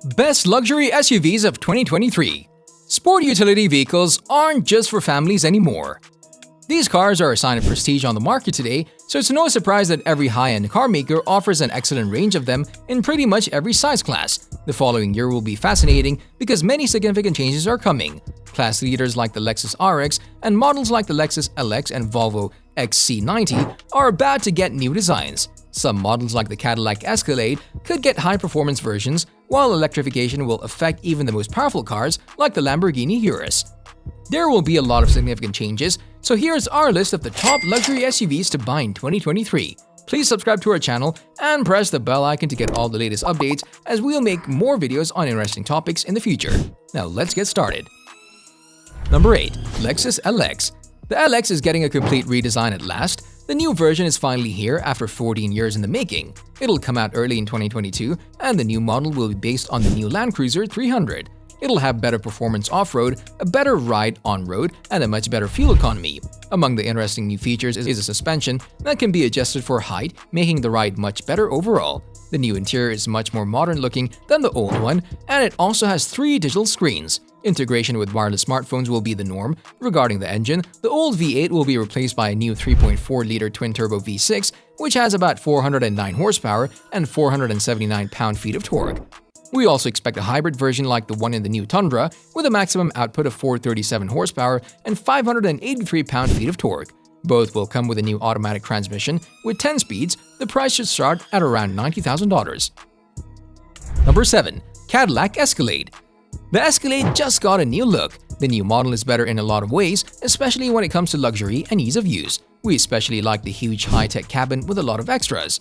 Best Luxury SUVs of 2023. Sport utility vehicles aren't just for families anymore. These cars are a sign of prestige on the market today, so it's no surprise that every high-end car maker offers an excellent range of them in pretty much every size class. The following year will be fascinating because many significant changes are coming. Class leaders like the Lexus RX and models like the Lexus LX and Volvo XC90 are about to get new designs. Some models like the Cadillac Escalade could get high-performance versions, while electrification will affect even the most powerful cars like the Lamborghini Urus. There will be a lot of significant changes, so here's our list of the top luxury SUVs to buy in 2023. Please subscribe to our channel and press the bell icon to get all the latest updates, as we'll make more videos on interesting topics in the future. Now let's get started. Number 8. Lexus LX. The LX is getting a complete redesign at last. The new version is finally here after 14 years in the making. It'll come out early in 2022, and the new model will be based on the new Land Cruiser 300. It'll have better performance off-road, a better ride on-road, and a much better fuel economy. Among the interesting new features is a suspension that can be adjusted for height, making the ride much better overall. The new interior is much more modern looking than the old one, and it also has 3 digital screens. Integration with wireless smartphones will be the norm. Regarding the engine, the old V8 will be replaced by a new 3.4-liter twin-turbo V6, which has about 409 horsepower and 479 pound-feet of torque. We also expect a hybrid version like the one in the new Tundra, with a maximum output of 437 horsepower and 583 pound-feet of torque. Both will come with a new automatic transmission with 10 speeds. The price should start at around $90,000. Number 7. Cadillac Escalade. The Escalade just got a new look. The new model is better in a lot of ways, especially when it comes to luxury and ease of use. We especially like the huge high-tech cabin with a lot of extras.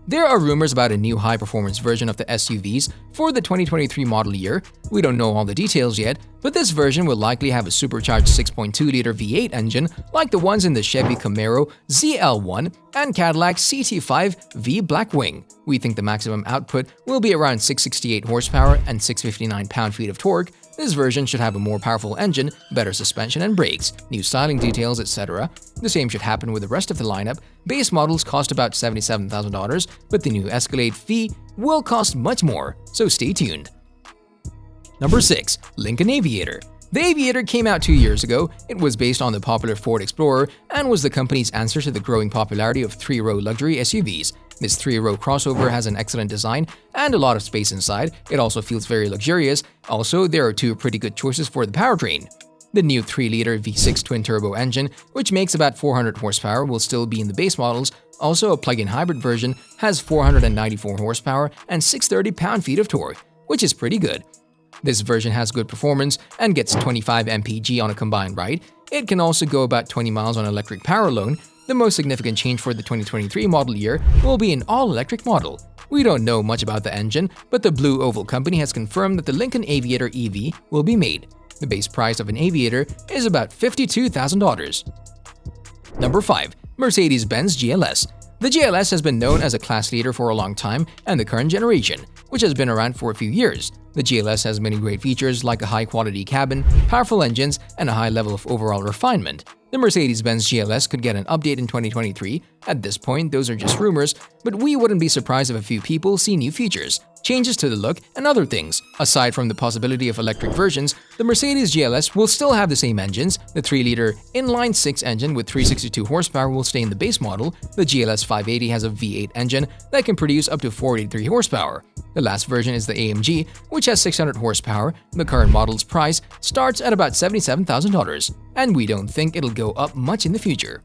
There are rumors about a new high-performance version of the SUVs for the 2023 model year. We don't know all the details yet, but this version will likely have a supercharged 6.2-liter V8 engine like the ones in the Chevy Camaro ZL1 and Cadillac CT5 V Blackwing. We think the maximum output will be around 668 horsepower and 659 pound-feet of torque. This version should have a more powerful engine, better suspension and brakes, new styling details, etc. The same should happen with the rest of the lineup. Base models cost about $77,000, but the new Escalade V will cost much more, so stay tuned. Number 6. Lincoln Aviator. The Aviator came out 2 years ago. It was based on the popular Ford Explorer and was the company's answer to the growing popularity of 3-row luxury SUVs. This 3-row crossover has an excellent design and a lot of space inside. It also feels very luxurious. Also, there are 2 pretty good choices for the powertrain. The new 3-liter V6 twin-turbo engine, which makes about 400 horsepower, will still be in the base models. Also, a plug-in hybrid version has 494 horsepower and 630 pound-feet of torque, which is pretty good. This version has good performance and gets 25 mpg on a combined ride. It can also go about 20 miles on electric power alone. The most significant change for the 2023 model year will be an all-electric model. We don't know much about the engine, but the Blue Oval Company has confirmed that the Lincoln Aviator EV will be made. The base price of an Aviator is about $52,000. Number 5. Mercedes-Benz GLS. The GLS has been known as a class leader for a long time, and the current generation, which has been around for a few years. The GLS has many great features like a high-quality cabin, powerful engines, and a high level of overall refinement. The Mercedes-Benz GLS could get an update in 2023. At this point, those are just rumors, but we wouldn't be surprised if a few people see new features, changes to the look, and other things. Aside from the possibility of electric versions, the Mercedes GLS will still have the same engines. The 3-liter inline-6 engine with 362 horsepower will stay in the base model. The GLS 580 has a V8 engine that can produce up to 483 horsepower. The last version is the AMG, which has 600 horsepower. The current model's price starts at about $77,000, and we don't think it'll go up much in the future.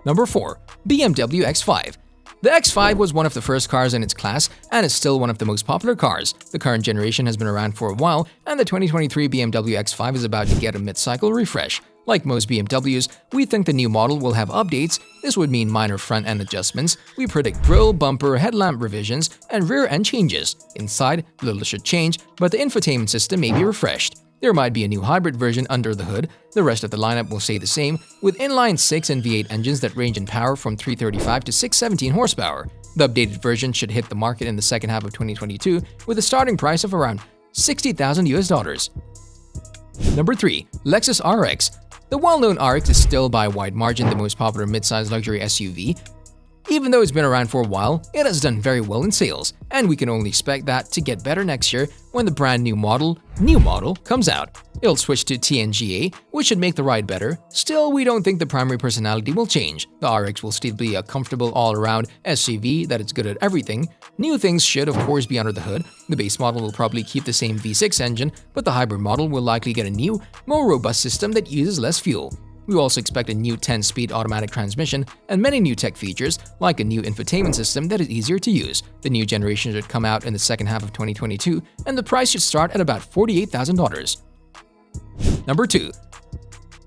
Number 4. BMW X5. The X5 was one of the first cars in its class and is still one of the most popular cars. The current generation has been around for a while, and the 2023 BMW X5 is about to get a mid-cycle refresh. Like most BMWs, we think the new model will have updates. This would mean minor front-end adjustments. We predict grille, bumper, headlamp revisions, and rear-end changes. Inside, little should change, but the infotainment system may be refreshed. There might be a new hybrid version under the hood. The rest of the lineup will stay the same, with inline-6 and V8 engines that range in power from 335 to 617 horsepower. The updated version should hit the market in the second half of 2022 with a starting price of around $60,000. Number 3. Lexus RX. The well-known RX is still by a wide margin the most popular midsize luxury SUV. Even though it's been around for a while, it has done very well in sales, and we can only expect that to get better next year when the brand new model comes out. It'll switch to TNGA, which should make the ride better. Still, we don't think the primary personality will change. The RX will still be a comfortable all-around SUV that is good at everything. New things should, of course, be under the hood. The base model will probably keep the same V6 engine, but the hybrid model will likely get a new, more robust system that uses less fuel. We also expect a new 10-speed automatic transmission and many new tech features like a new infotainment system that is easier to use. The new generation should come out in the second half of 2022, and the price should start at about $48,000. Number 2.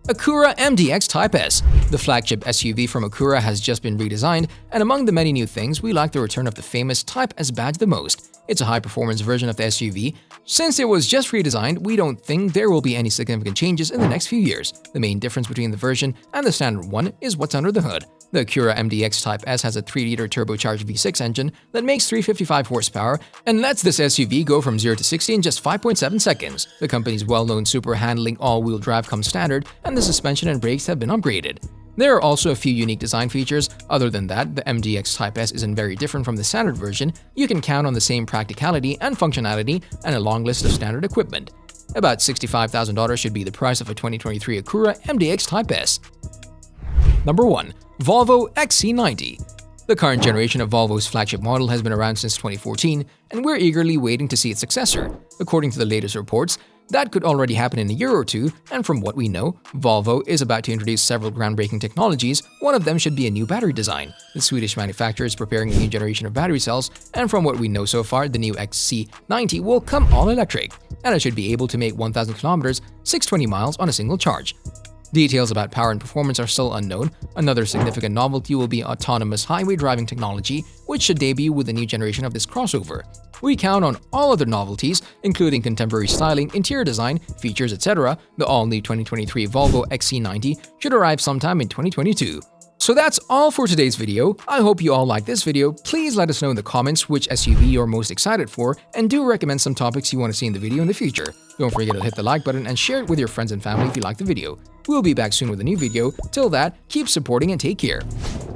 Acura MDX Type S. The flagship SUV from Acura has just been redesigned, and among the many new things, we like the return of the famous Type S badge the most. It's a high-performance version of the SUV. Since it was just redesigned, we don't think there will be any significant changes in the next few years. The main difference between the version and the standard one is what's under the hood. The Acura MDX Type S has a 3-liter turbocharged V6 engine that makes 355 horsepower and lets this SUV go from 0 to 60 in just 5.7 seconds. The company's well-known super handling all-wheel drive comes standard, and the suspension and brakes have been upgraded. There are also a few unique design features. Other than that, the MDX Type S isn't very different from the standard version. You can count on the same practicality and functionality and a long list of standard equipment. About $65,000 should be the price of a 2023 Acura MDX Type S. Number 1. Volvo XC90. The current generation of Volvo's flagship model has been around since 2014, and we're eagerly waiting to see its successor. According to the latest reports, that could already happen in a year or two, and from what we know, Volvo is about to introduce several groundbreaking technologies. One of them should be a new battery design. The Swedish manufacturer is preparing a new generation of battery cells, and from what we know so far, the new XC90 will come all electric, and it should be able to make 1,000 kilometers, 620 miles on a single charge. Details about power and performance are still unknown. Another significant novelty will be autonomous highway driving technology, which should debut with the new generation of this crossover. We count on all other novelties, including contemporary styling, interior design, features, etc. The all-new 2023 Volvo XC90 should arrive sometime in 2022. So that's all for today's video. I hope you all liked this video. Please let us know in the comments which SUV you're most excited for, and do recommend some topics you want to see in the video in the future. Don't forget to hit the like button and share it with your friends and family if you like the video. We'll be back soon with a new video. Till that, keep supporting and take care.